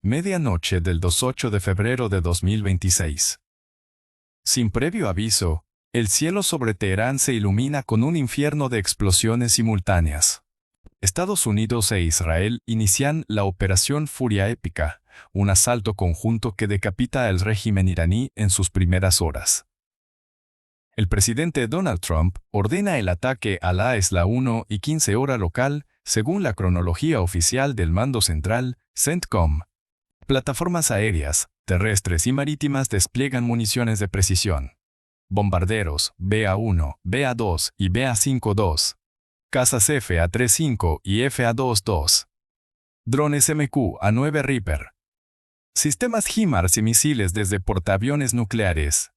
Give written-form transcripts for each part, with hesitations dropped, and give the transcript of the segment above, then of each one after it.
medianoche del 28 de febrero de 2026. Sin previo aviso, el cielo sobre Teherán se ilumina con un infierno de explosiones simultáneas. Estados Unidos e Israel inician la Operación Furia Épica, un asalto conjunto que decapita al régimen iraní en sus primeras horas. El presidente Donald Trump ordena el ataque a las 1:15 hora local, según la cronología oficial del Mando Central, CENTCOM. Plataformas aéreas, terrestres y marítimas despliegan municiones de precisión. Bombarderos BA-1, BA-2 y BA-5-2. Cazas FA-35 y FA-22. Drones MQ-9 Reaper. Sistemas HIMARS y misiles desde portaaviones nucleares.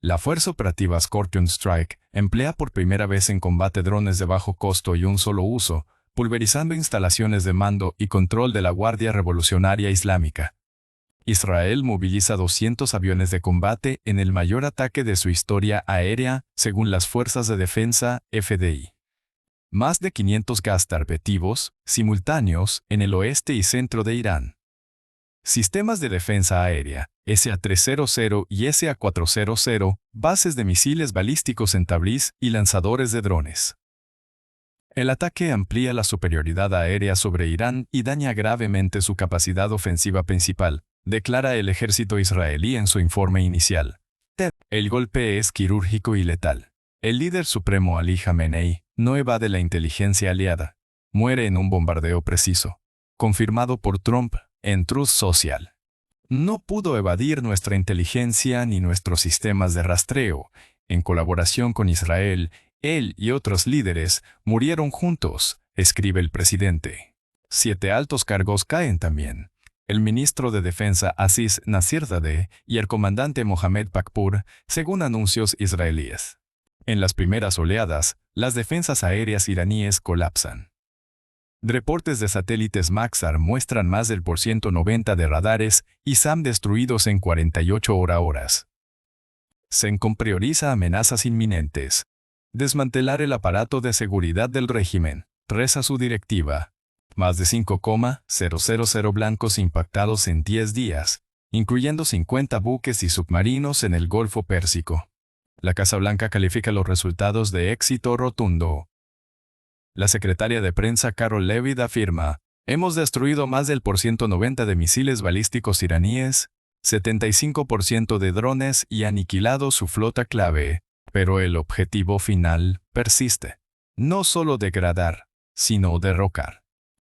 La Fuerza Operativa Scorpion Strike emplea por primera vez en combate drones de bajo costo y un solo uso, pulverizando instalaciones de mando y control de la Guardia Revolucionaria Islámica. Israel moviliza 200 aviones de combate en el mayor ataque de su historia aérea, según las Fuerzas de Defensa, FDI. Más de 500 gas targetivos, simultáneos, en el oeste y centro de Irán. Sistemas de defensa aérea, SA-300 y SA-400, bases de misiles balísticos en Tabriz y lanzadores de drones. El ataque amplía la superioridad aérea sobre Irán y daña gravemente su capacidad ofensiva principal, declara el ejército israelí en su informe inicial. El golpe es quirúrgico y letal. El líder supremo Ali Khamenei no evade la inteligencia aliada. Muere en un bombardeo preciso. Confirmado por Trump en Truth Social. No pudo evadir nuestra inteligencia ni nuestros sistemas de rastreo. En colaboración con Israel, él y otros líderes murieron juntos, escribe el presidente. 7 altos cargos caen también. El ministro de Defensa Aziz Nasirzadeh y el comandante Mohammad Pakpur, según anuncios israelíes. En las primeras oleadas, las defensas aéreas iraníes colapsan. Reportes de satélites Maxar muestran más del % de radares y SAM destruidos en 48 horas. CENTCOM prioriza amenazas inminentes. Desmantelar el aparato de seguridad del régimen, reza su directiva. Más de 5,000 blancos impactados en 10 días, incluyendo 50 buques y submarinos en el Golfo Pérsico. La Casa Blanca califica los resultados de éxito rotundo. La secretaria de prensa Carol Levitt afirma: hemos destruido más del % de misiles balísticos iraníes, 75% de drones y aniquilado su flota clave, pero el objetivo final persiste. No solo degradar, sino derrocar.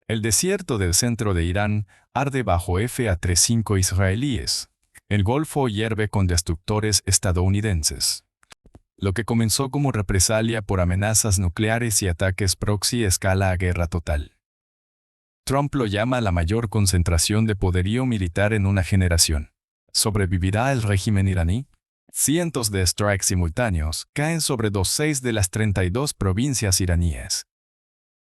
El desierto del centro de Irán arde bajo FA-35 israelíes. El Golfo hierve con destructores estadounidenses. Lo que comenzó como represalia por amenazas nucleares y ataques proxy escala a guerra total. Trump lo llama la mayor concentración de poderío militar en una generación. ¿Sobrevivirá el régimen iraní? Cientos de strikes simultáneos caen sobre 6 de las 32 provincias iraníes.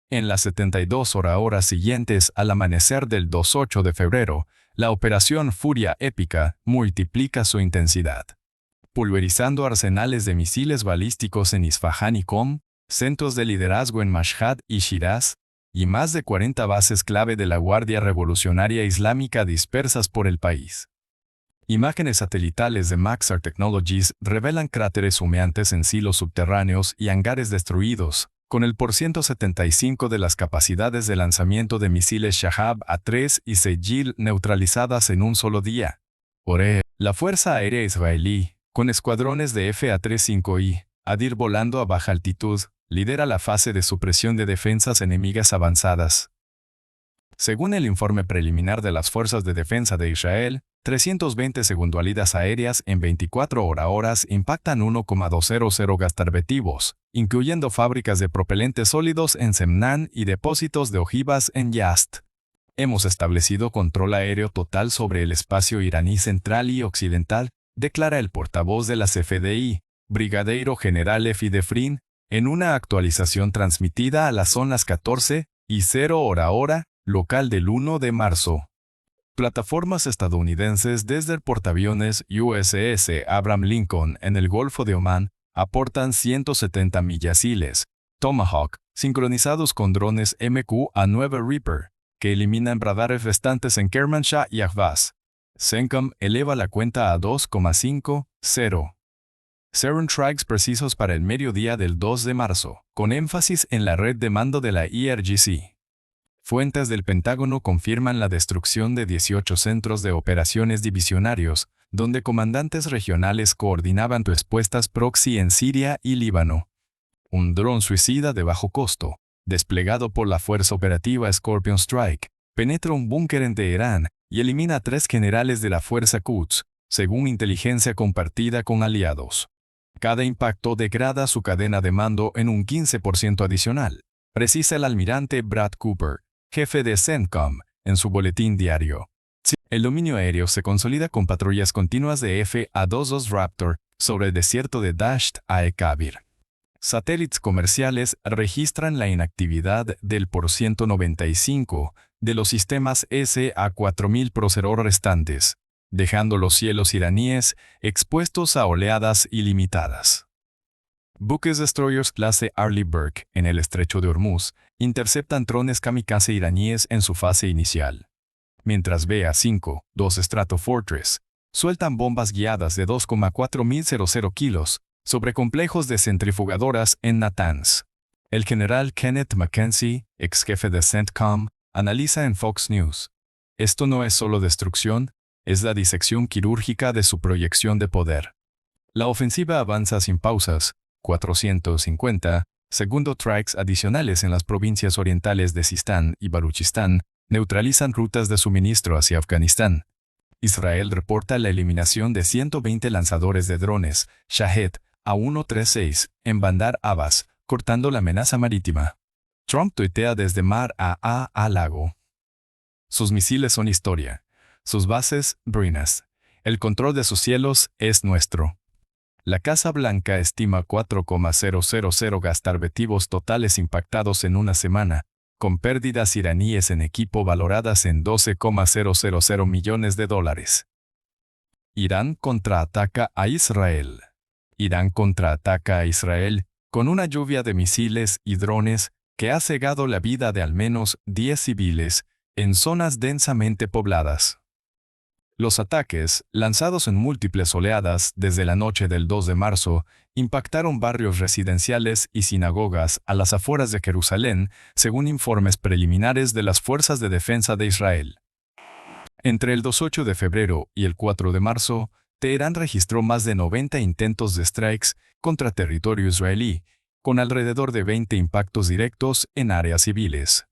En las 72 horas siguientes al amanecer del 28 de febrero, la Operación Furia Épica multiplica su intensidad. Pulverizando arsenales de misiles balísticos en Isfahán y Qom, centros de liderazgo en Mashhad y Shiraz, y más de 40 bases clave de la Guardia Revolucionaria Islámica dispersas por el país. Imágenes satelitales de Maxar Technologies revelan cráteres humeantes en silos subterráneos y hangares destruidos, con el %75 de las capacidades de lanzamiento de misiles Shahab A-3 y Sejil neutralizadas en un solo día. La Fuerza Aérea Israelí, con escuadrones de FA-35 Adir volando a baja altitud, lidera la fase de supresión de defensas enemigas avanzadas. Según el informe preliminar de las Fuerzas de Defensa de Israel, 320 segundualidas aéreas en 24 horas impactan 1,200 gas targetivos, incluyendo fábricas de propelentes sólidos en Semnan y depósitos de ojivas en Yazd. Hemos establecido control aéreo total sobre el espacio iraní central y occidental, declara el portavoz de las FDI, Brigadier General Efi Defrin, en una actualización transmitida a las zonas 14:00 hora local del 1 de marzo. Plataformas estadounidenses desde el portaaviones USS Abraham Lincoln en el Golfo de Omán aportan 170 misiles Tomahawk, sincronizados con drones MQ-9 Reaper, que eliminan radares restantes en Kermanshah y Ahvaz. CENTCOM eleva la cuenta a 2,50. Serán strikes precisos para el mediodía del 2 de marzo, con énfasis en la red de mando de la IRGC. Fuentes del Pentágono confirman la destrucción de 18 centros de operaciones divisionarios, donde comandantes regionales coordinaban respuestas proxy en Siria y Líbano. Un dron suicida de bajo costo, desplegado por la Fuerza Operativa Scorpion Strike, penetra un búnker en Teherán y elimina a 3 generales de la Fuerza Quds, según inteligencia compartida con aliados. Cada impacto degrada su cadena de mando en un 15% adicional, precisa el almirante Brad Cooper, jefe de CENTCOM, en su boletín diario. El dominio aéreo se consolida con patrullas continuas de F-22 Raptor sobre el desierto de Dasht al-Kabir. Satélites comerciales registran la inactividad del %95 de los sistemas SA-4000 Processor restantes, dejando los cielos iraníes expuestos a oleadas ilimitadas. Buques destroyers clase Arleigh Burke en el estrecho de Hormuz interceptan drones kamikaze iraníes en su fase inicial, mientras BA-5-2 Stratofortress sueltan bombas guiadas de 2,4000 kilos sobre complejos de centrifugadoras en Natanz. El general Kenneth McKenzie, ex jefe de CENTCOM, analiza en Fox News: esto no es solo destrucción, es la disección quirúrgica de su proyección de poder. La ofensiva avanza sin pausas, 450 trikes adicionales en las provincias orientales de Sistán y Baluchistán neutralizan rutas de suministro hacia Afganistán. Israel reporta la eliminación de 120 lanzadores de drones Shahed A136 en Bandar Abbas, cortando la amenaza marítima. Trump tuitea desde mar a lago. Sus misiles son historia. Sus bases, ruinas. El control de sus cielos es nuestro. La Casa Blanca estima 4,000 gastarbetivos totales impactados en una semana, con pérdidas iraníes en equipo valoradas en $12,000 millones. Irán contraataca a Israel. Irán contraataca a Israel con una lluvia de misiles y drones que ha cegado la vida de al menos 10 civiles en zonas densamente pobladas. Los ataques, lanzados en múltiples oleadas desde la noche del 2 de marzo, impactaron barrios residenciales y sinagogas a las afueras de Jerusalén, según informes preliminares de las Fuerzas de Defensa de Israel. Entre el 28 de febrero y el 4 de marzo, Teherán registró más de 90 intentos de strikes contra territorio israelí, con alrededor de 20 impactos directos en áreas civiles.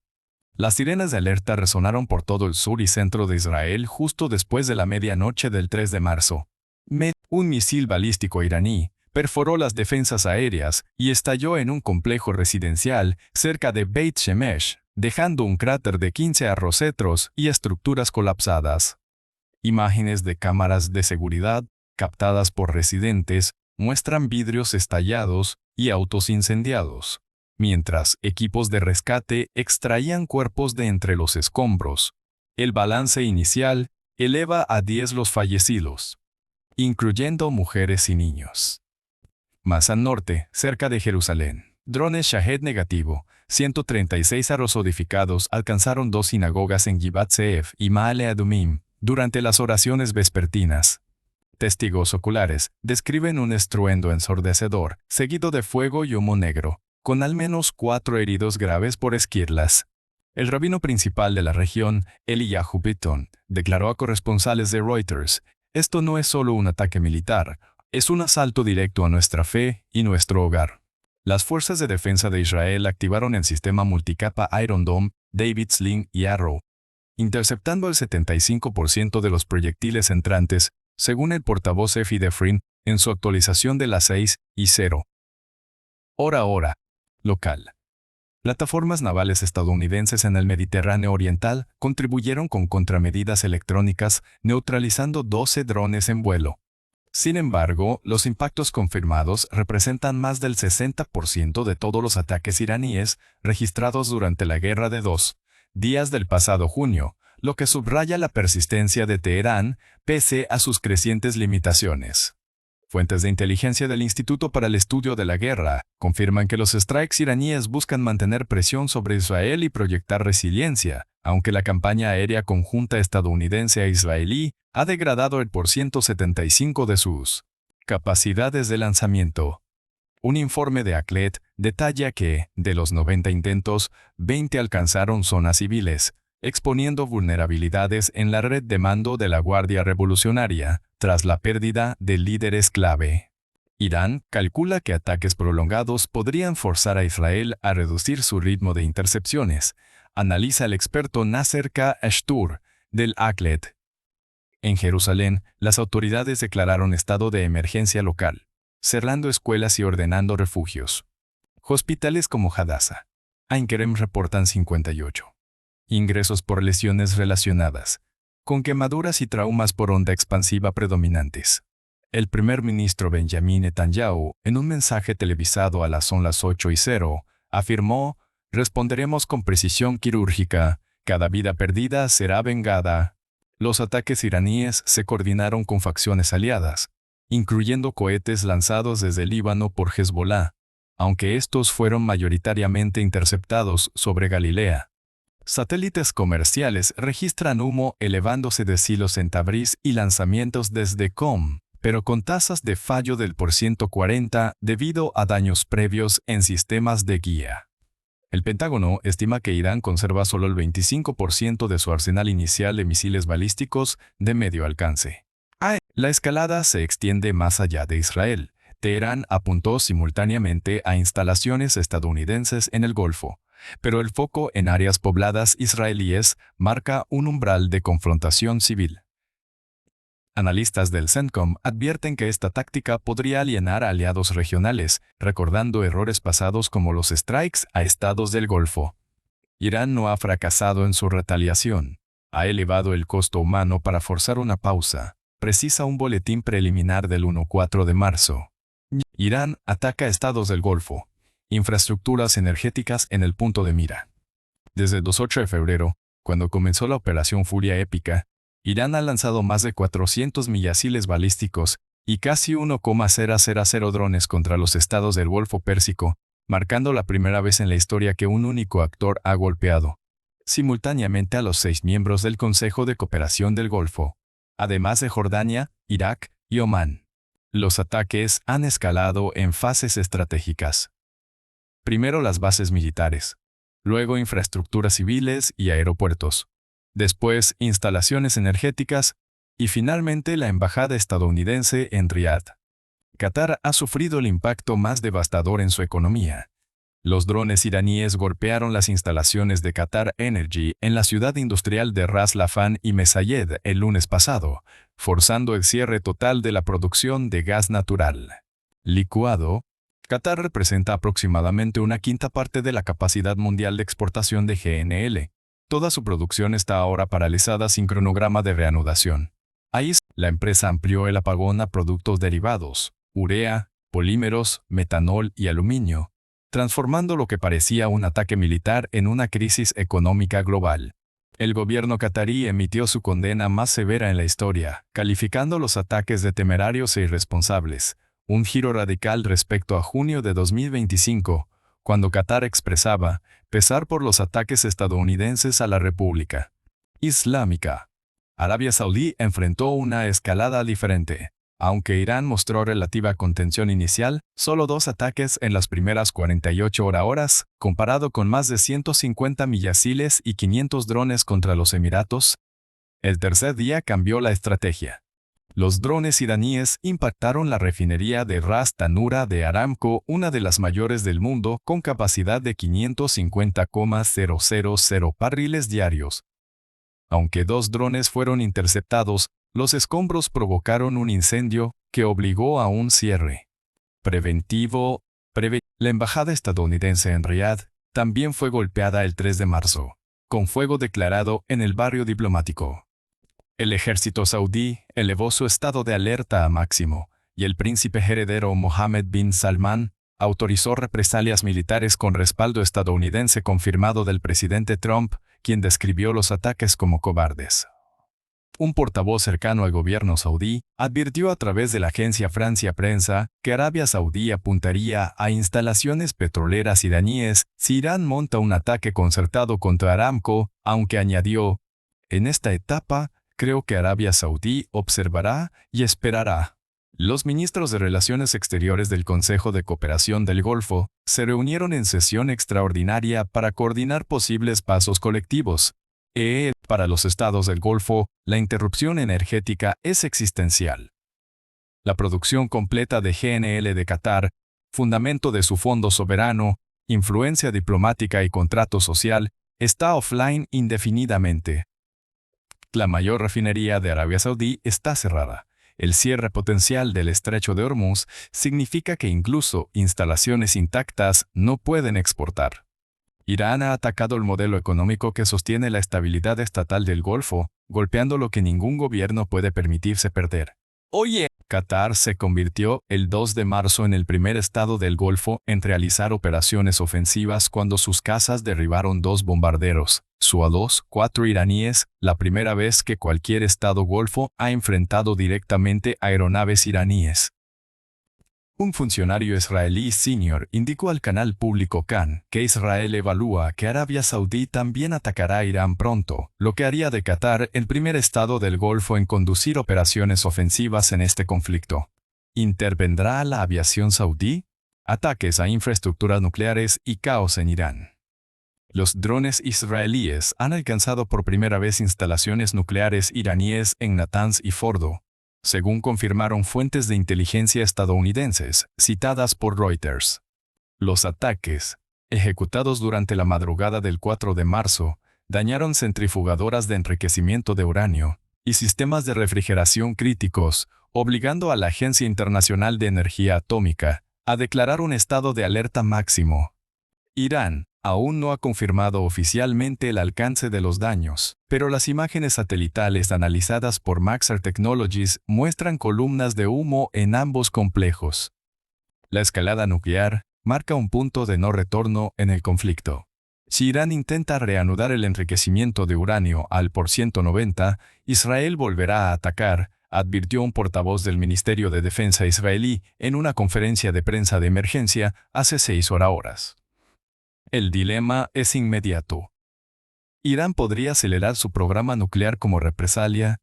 Las sirenas de alerta resonaron por todo el sur y centro de Israel justo después de la medianoche del 3 de marzo. Un misil balístico iraní perforó las defensas aéreas y estalló en un complejo residencial cerca de Beit Shemesh, dejando un cráter de 15 arrocetros y estructuras colapsadas. Imágenes de cámaras de seguridad, captadas por residentes, muestran vidrios estallados y autos incendiados, mientras equipos de rescate extraían cuerpos de entre los escombros. El balance inicial eleva a 10 los fallecidos, incluyendo mujeres y niños. Más al norte, cerca de Jerusalén, drones Shahed negativo, 136 arrosodificados alcanzaron 2 sinagogas en Givat Ze'ev y Ma'ale Adumim durante las oraciones vespertinas. Testigos oculares describen un estruendo ensordecedor, seguido de fuego y humo negro, con al menos 4 heridos graves por esquirlas. El rabino principal de la región, Eliyahu Bitton, declaró a corresponsales de Reuters: esto no es solo un ataque militar, es un asalto directo a nuestra fe y nuestro hogar. Las fuerzas de defensa de Israel activaron el sistema multicapa Iron Dome, David Sling y Arrow, interceptando el 75% de los proyectiles entrantes, según el portavoz Efi Defrin en su actualización de las 6:00 hora local. Plataformas navales estadounidenses en el Mediterráneo Oriental contribuyeron con contramedidas electrónicas, neutralizando 12 drones en vuelo. Sin embargo, los impactos confirmados representan más del 60% de todos los ataques iraníes registrados durante la Guerra de 2 días del pasado junio, lo que subraya la persistencia de Teherán pese a sus crecientes limitaciones. Fuentes de inteligencia del Instituto para el Estudio de la Guerra confirman que los strikes iraníes buscan mantener presión sobre Israel y proyectar resiliencia aunque la campaña aérea conjunta estadounidense e israelí ha degradado el por 175 de sus capacidades de lanzamiento. Un informe de ACLED detalla que, de los 90 intentos, 20 alcanzaron zonas civiles, exponiendo vulnerabilidades en la red de mando de la Guardia Revolucionaria, tras la pérdida de líderes clave. Irán calcula que ataques prolongados podrían forzar a Israel a reducir su ritmo de intercepciones, analiza el experto Nasser K. Ashtur, del ACLED. En Jerusalén, las autoridades declararon estado de emergencia local, cerrando escuelas y ordenando refugios. Hospitales como Hadassah, Ain Kerem reportan 58 ingresos por lesiones relacionadas, con quemaduras y traumas por onda expansiva predominantes. El primer ministro Benjamin Netanyahu, en un mensaje televisado a las 8:00, afirmó: «Responderemos con precisión quirúrgica, cada vida perdida será vengada». Los ataques iraníes se coordinaron con facciones aliadas, incluyendo cohetes lanzados desde Líbano por Hezbollah, aunque estos fueron mayoritariamente interceptados sobre Galilea. Satélites comerciales registran humo elevándose de silos en Tabriz y lanzamientos desde Qom, pero con tasas de fallo del por 140 debido a daños previos en sistemas de guía. El Pentágono estima que Irán conserva solo el 25% de su arsenal inicial de misiles balísticos de medio alcance. La escalada se extiende más allá de Israel. Teherán apuntó simultáneamente a instalaciones estadounidenses en el Golfo, pero el foco en áreas pobladas israelíes marca un umbral de confrontación civil. Analistas del CENTCOM advierten que esta táctica podría alienar a aliados regionales, recordando errores pasados como los strikes a estados del Golfo. Irán no ha fracasado en su retaliación. Ha elevado el costo humano para forzar una pausa, precisa un boletín preliminar del 1-4 de marzo. Irán ataca estados del Golfo. Infraestructuras energéticas en el punto de mira. Desde el 8 de febrero, cuando comenzó la Operación Furia Épica, Irán ha lanzado más de 400 misiles balísticos y casi 1,000 drones contra los estados del Golfo Pérsico, marcando la primera vez en la historia que un único actor ha golpeado simultáneamente a los 6 miembros del Consejo de Cooperación del Golfo, además de Jordania, Irak y Omán. Los ataques han escalado en fases estratégicas. Primero las bases militares, luego infraestructuras civiles y aeropuertos, después instalaciones energéticas y finalmente la embajada estadounidense en Riad. Qatar ha sufrido el impacto más devastador en su economía. Los drones iraníes golpearon las instalaciones de Qatar Energy en la ciudad industrial de Ras Laffan y Mesayed el lunes pasado, forzando el cierre total de la producción de gas natural licuado. Qatar representa aproximadamente una quinta parte de la capacidad mundial de exportación de GNL. Toda su producción está ahora paralizada sin cronograma de reanudación. Ahí, la empresa amplió el apagón a productos derivados, urea, polímeros, metanol y aluminio, transformando lo que parecía un ataque militar en una crisis económica global. El gobierno catarí emitió su condena más severa en la historia, calificando los ataques de temerarios e irresponsables, un giro radical respecto a junio de 2025, cuando Qatar expresaba pesar por los ataques estadounidenses a la República Islámica. Arabia Saudí enfrentó una escalada diferente. Aunque Irán mostró relativa contención inicial, solo 2 ataques en las primeras 48 horas, comparado con más de 150 misiles y 500 drones contra los Emiratos. El tercer día cambió la estrategia. Los drones iraníes impactaron la refinería de Ras Tanura de Aramco, una de las mayores del mundo, con capacidad de 550,000 barriles diarios. Aunque 2 drones fueron interceptados, los escombros provocaron un incendio que obligó a un cierre preventivo. La embajada estadounidense en Riad también fue golpeada el 3 de marzo, con fuego declarado en el barrio diplomático. El ejército saudí elevó su estado de alerta a máximo, y el príncipe heredero Mohammed bin Salman autorizó represalias militares con respaldo estadounidense confirmado del presidente Trump, quien describió los ataques como cobardes. Un portavoz cercano al gobierno saudí advirtió a través de la agencia Francia Prensa que Arabia Saudí apuntaría a instalaciones petroleras iraníes si Irán monta un ataque concertado contra Aramco, aunque añadió, en esta etapa, creo que Arabia Saudí observará y esperará. Los ministros de Relaciones Exteriores del Consejo de Cooperación del Golfo se reunieron en sesión extraordinaria para coordinar posibles pasos colectivos. Para los estados del Golfo, la interrupción energética es existencial. La producción completa de GNL de Qatar, fundamento de su fondo soberano, influencia diplomática y contrato social, está offline indefinidamente. La mayor refinería de Arabia Saudí está cerrada. El cierre potencial del estrecho de Hormuz significa que incluso instalaciones intactas no pueden exportar. Irán ha atacado el modelo económico que sostiene la estabilidad estatal del Golfo, golpeando lo que ningún gobierno puede permitirse perder. Qatar se convirtió el 2 de marzo en el primer estado del Golfo en realizar operaciones ofensivas cuando sus cazas derribaron 2 bombarderos, Su-24 iraníes, la primera vez que cualquier estado golfo ha enfrentado directamente aeronaves iraníes. Un funcionario israelí senior indicó al canal público Kan que Israel evalúa que Arabia Saudí también atacará a Irán pronto, lo que haría de Qatar el primer estado del Golfo en conducir operaciones ofensivas en este conflicto. ¿Intervendrá la aviación saudí? Ataques a infraestructuras nucleares y caos en Irán. Los drones israelíes han alcanzado por primera vez instalaciones nucleares iraníes en Natanz y Fordo, según confirmaron fuentes de inteligencia estadounidenses, citadas por Reuters. Los ataques, ejecutados durante la madrugada del 4 de marzo, dañaron centrifugadoras de enriquecimiento de uranio y sistemas de refrigeración críticos, obligando a la Agencia Internacional de Energía Atómica a declarar un estado de alerta máximo. Irán aún no ha confirmado oficialmente el alcance de los daños, pero las imágenes satelitales analizadas por Maxar Technologies muestran columnas de humo en ambos complejos. La escalada nuclear marca un punto de no retorno en el conflicto. Si Irán intenta reanudar el enriquecimiento de uranio al por 190, Israel volverá a atacar, advirtió un portavoz del Ministerio de Defensa israelí en una conferencia de prensa de emergencia hace 6 horas. El dilema es inmediato. Irán podría acelerar su programa nuclear como represalia,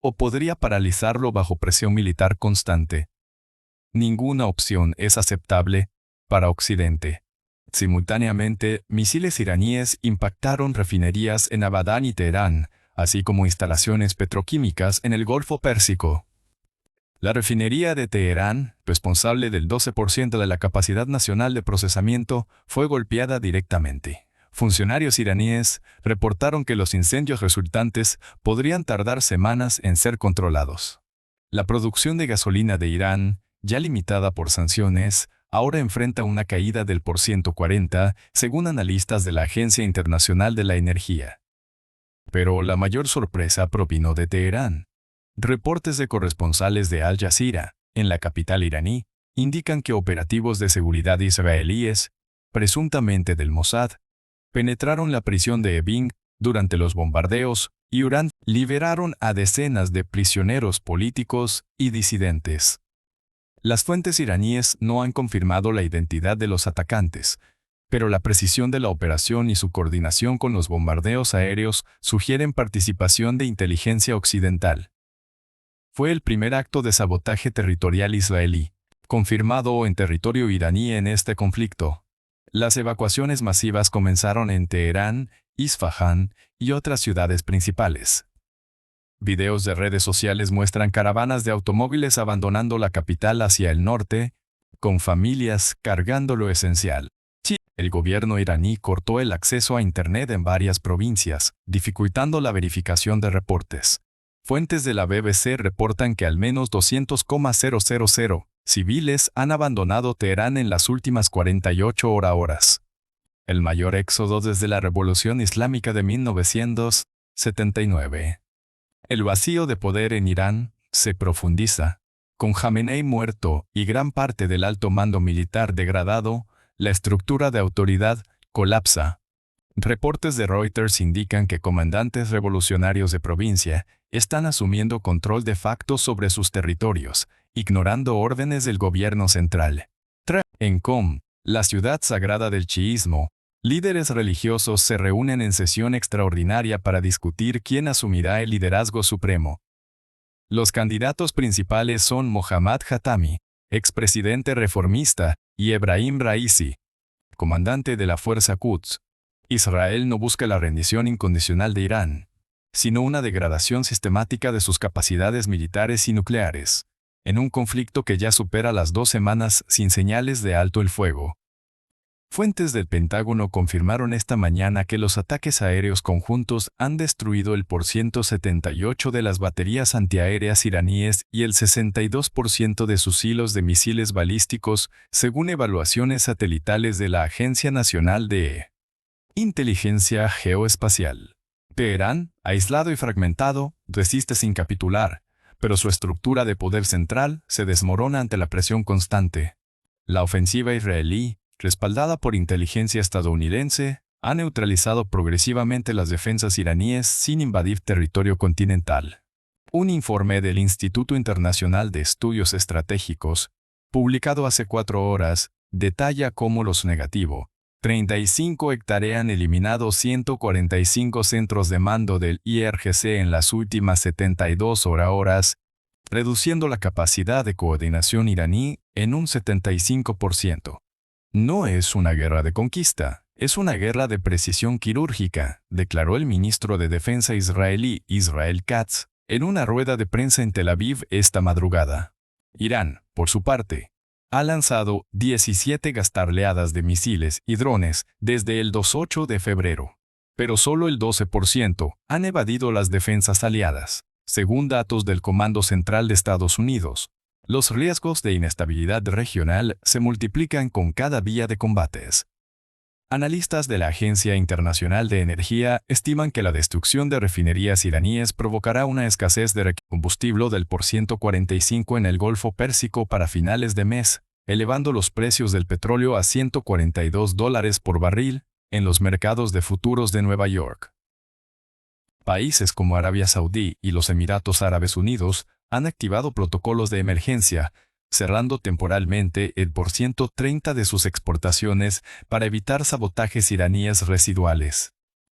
o podría paralizarlo bajo presión militar constante. Ninguna opción es aceptable para Occidente. Simultáneamente, misiles iraníes impactaron refinerías en Abadán y Teherán, así como instalaciones petroquímicas en el Golfo Pérsico. La refinería de Teherán, responsable del 12% de la capacidad nacional de procesamiento, fue golpeada directamente. Funcionarios iraníes reportaron que los incendios resultantes podrían tardar semanas en ser controlados. La producción de gasolina de Irán, ya limitada por sanciones, ahora enfrenta una caída del por 140, según analistas de la Agencia Internacional de la Energía. Pero la mayor sorpresa provino de Teherán. Reportes de corresponsales de Al Jazeera, en la capital iraní, indican que operativos de seguridad israelíes, presuntamente del Mossad, penetraron la prisión de Evin durante los bombardeos y Irán liberaron a decenas de prisioneros políticos y disidentes. Las fuentes iraníes no han confirmado la identidad de los atacantes, pero la precisión de la operación y su coordinación con los bombardeos aéreos sugieren participación de inteligencia occidental. Fue el primer acto de sabotaje territorial israelí, confirmado en territorio iraní en este conflicto. Las evacuaciones masivas comenzaron en Teherán, Isfahán y otras ciudades principales. Videos de redes sociales muestran caravanas de automóviles abandonando la capital hacia el norte, con familias cargando lo esencial. El gobierno iraní cortó el acceso a Internet en varias provincias, dificultando la verificación de reportes. Fuentes de la BBC reportan que al menos 200,000 civiles han abandonado Teherán en las últimas 48 horas. El mayor éxodo desde la Revolución Islámica de 1979. El vacío de poder en Irán se profundiza. Con Jamenei muerto y gran parte del alto mando militar degradado, la estructura de autoridad colapsa. Reportes de Reuters indican que comandantes revolucionarios de provincia están asumiendo control de facto sobre sus territorios, ignorando órdenes del gobierno central. En Qom, la ciudad sagrada del chiismo, líderes religiosos se reúnen en sesión extraordinaria para discutir quién asumirá el liderazgo supremo. Los candidatos principales son Mohammad Khatami, expresidente reformista, y Ebrahim Raisi, comandante de la Fuerza Quds. Israel no busca la rendición incondicional de Irán, sino una degradación sistemática de sus capacidades militares y nucleares, en un conflicto que ya supera las 2 semanas sin señales de alto el fuego. Fuentes del Pentágono confirmaron esta mañana que los ataques aéreos conjuntos han destruido el .78 de las baterías antiaéreas iraníes y el 62% de sus hilos de misiles balísticos, según evaluaciones satelitales de la Agencia Nacional de Inteligencia Geoespacial. Teherán, aislado y fragmentado, resiste sin capitular, pero su estructura de poder central se desmorona ante la presión constante. La ofensiva israelí, respaldada por inteligencia estadounidense, ha neutralizado progresivamente las defensas iraníes sin invadir territorio continental. Un informe del Instituto Internacional de Estudios Estratégicos, publicado hace 4 horas, detalla cómo los negativo 35 hectáreas han eliminado 145 centros de mando del IRGC en las últimas 72 horas, reduciendo la capacidad de coordinación iraní en un 75%. No es una guerra de conquista, es una guerra de precisión quirúrgica, declaró el ministro de Defensa israelí Israel Katz en una rueda de prensa en Tel Aviv esta madrugada. Irán, por su parte, ha lanzado 17 gastarleadas de misiles y drones desde el 28 de febrero, pero solo el 12% han evadido las defensas aliadas, según datos del Comando Central de Estados Unidos. Los riesgos de inestabilidad regional se multiplican con cada día de combates. Analistas de la Agencia Internacional de Energía estiman que la destrucción de refinerías iraníes provocará una escasez de combustible del .45 en el Golfo Pérsico para finales de mes, elevando los precios del petróleo a $142 por barril en los mercados de futuros de Nueva York. Países como Arabia Saudí y los Emiratos Árabes Unidos han activado protocolos de emergencia, cerrando temporalmente el .30 de sus exportaciones para evitar sabotajes iraníes residuales.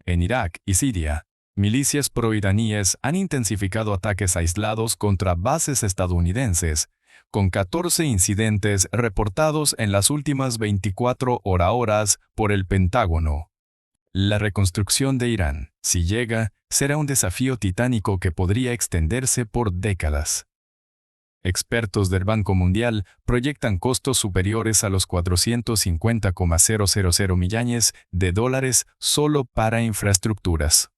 En Irak y Siria, milicias proiraníes han intensificado ataques aislados contra bases estadounidenses, con 14 incidentes reportados en las últimas 24 horas por el Pentágono. La reconstrucción de Irán, si llega, será un desafío titánico que podría extenderse por décadas. Expertos del Banco Mundial proyectan costos superiores a los 450,000 millones de dólares solo para infraestructuras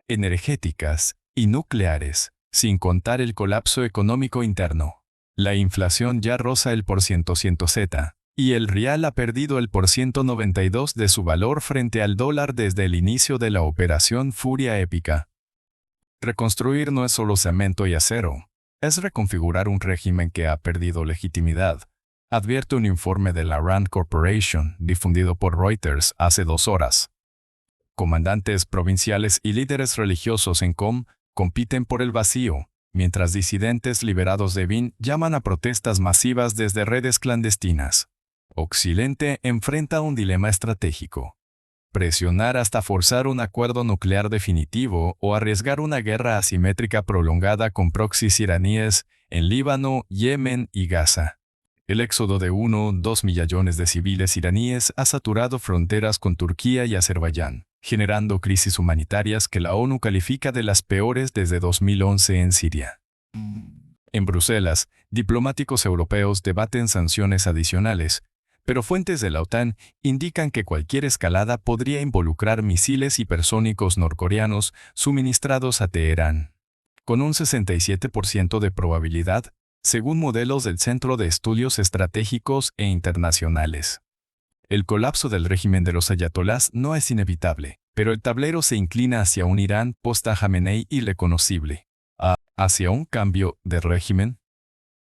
energéticas y nucleares, sin contar el colapso económico interno. La inflación ya roza el %100, y el rial ha perdido el %92 de su valor frente al dólar desde el inicio de la operación Furia Épica. Reconstruir no es solo cemento y acero, es reconfigurar un régimen que ha perdido legitimidad, advierte un informe de la Rand Corporation difundido por Reuters hace 2 horas. Comandantes provinciales y líderes religiosos en Qom compiten por el vacío, mientras disidentes liberados de Evin llaman a protestas masivas desde redes clandestinas. Occidente enfrenta un dilema estratégico: presionar hasta forzar un acuerdo nuclear definitivo o arriesgar una guerra asimétrica prolongada con proxies iraníes en Líbano, Yemen y Gaza. El éxodo de 1,2 millones de civiles iraníes ha saturado fronteras con Turquía y Azerbaiyán, generando crisis humanitarias que la ONU califica de las peores desde 2011 en Siria. En Bruselas, diplomáticos europeos debaten sanciones adicionales, pero fuentes de la OTAN indican que cualquier escalada podría involucrar misiles hipersónicos norcoreanos suministrados a Teherán, con un 67% de probabilidad, según modelos del Centro de Estudios Estratégicos e Internacionales. El colapso del régimen de los ayatolás no es inevitable, pero el tablero se inclina hacia un Irán post-Jamenei irreconocible, hacia un cambio de régimen